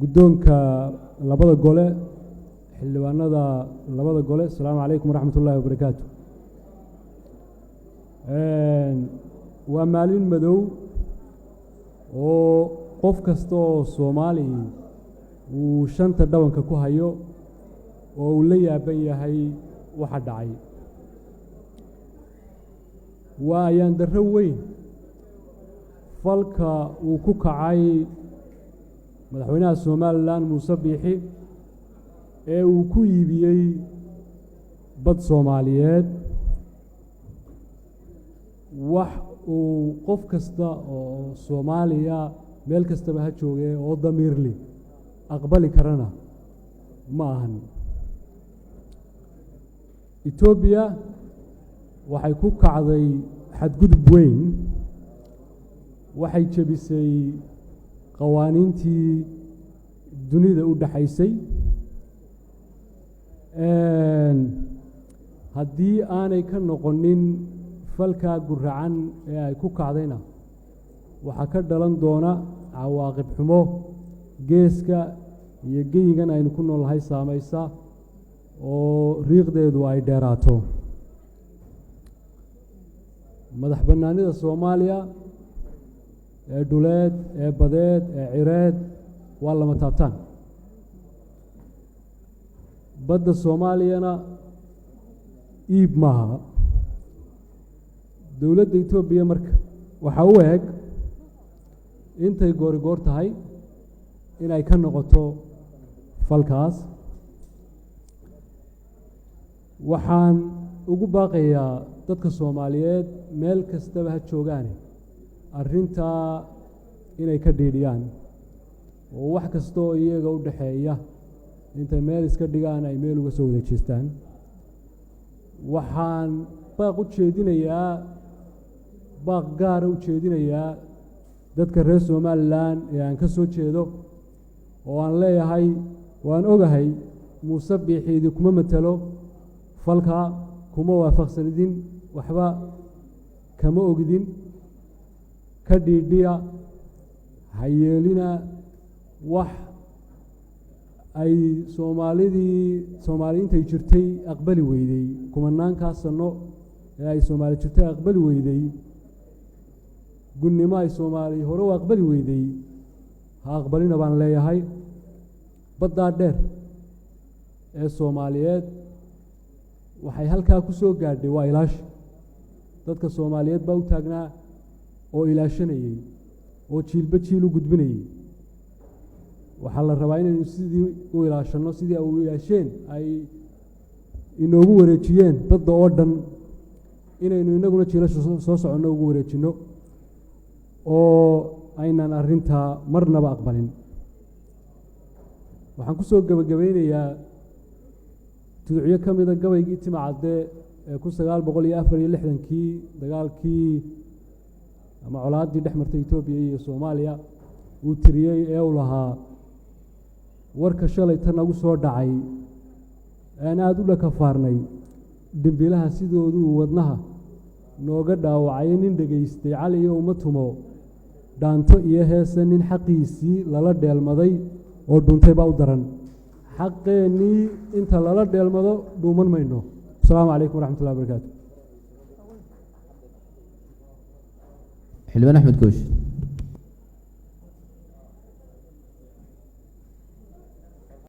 قدونك لبدا قولة حلوانا دا لبدا قولة. السلام عليكم ورحمة الله وبركاته. ومالين مدو وقف كستو صومالي وشانتا دوانك كوهايو ووليا بيهاي واحد عاي وأيان دروين فالكا وكوكعاي مدحوينها سومالان مصبيحي وكويبيي بد صوماليات wax uu qof kasta oo Soomaaliya meel kasta ba ha joogay oo damiirli aqbali karana ma ahan. Ethiopia waxay ku kacday xadgudub weyn, waxay jabisay qawaaniintii dunida u dhaxaysay haddii aanay ka noqonin falka guracan ee ay ku kacdayna waxa ka dhalan doona cawaaqib xumo geeska iyo geeyigan aynu ku noolahay saamaysa oo riiqdeedu ay dheeraato. madax bannaanida Soomaaliya ee dhuleed ee badeed ee cireed waa lama taabtaan. badda Soomaaliyana iib maaha. dowladda Itoobiya marka waxa uu eeg intay goor tahay inay ka noqoto falkaas. waxaan ugu baaqayaa dadka Soomaaliyeed meel kastaba ha joogaan arrinta inay ka dhiidhiyaan oo wax kasta oo iyaga u dhaxeeya intay meel iska dhigaan ay meel uga soo wada jeestaan. waxaan baaq u jeedinayaa baaq gaar u jeedinayaa dadka reer Somaliland ee aan ka soo jeedo oo aan leeyahay waan ogahay Muuse Biixi kuma matalo falka kuma waafaqsanidin waxba kama ogidin ka dhiidhiya hayeelina wax ay Soomaaliyiinta jirtay aqbali weyday kumanaanka sano ee ay Soomaali jirtay aqbali weyday gunnimo ay Soomaali hore u aqbali weyday ha aqbalina baan leeyahay. badda dheer ee Soomaaliyeed waxay halkaa ku soo gaadhay waa ilaash dadka Soomaaliyeed baa u taagnaa oo ilaashanayay oo jiilba jiil u gudbinayay. waxaa la rabaa inaynu sidii u ilaashano sidii ay u ilaasheen ay inoogu wareejiyeen badda oo dhan inaynu inaguna jiilasha soo soconno ugu wareejino oo aynan arrintaa marnaba aqbalin. waxaan ku soo gabagabeynayaa tudciyo ka mida gabaygii Timacadde ee 1964 dagaalkii ama colaaddii dhex martay Itoobiya iyo Soomaaliya uu tiriyey ee uu lahaa warka shalay tan ugu soo dhacay aan aad u dhakafaarnay dambiilaha sidoodu wadnaha nooga dhaawacay nin dhageystay cali iyo uma tumo dhaanto iyo heesa nin xaqiisii lala dheelmaday oo dhuntay baa u daran xaqeenii inta lala dheelmado dhuuman mayno. asalaamu calaykum waraxmatullahi wabarakaatu. xildhibaan Axmed Goosh.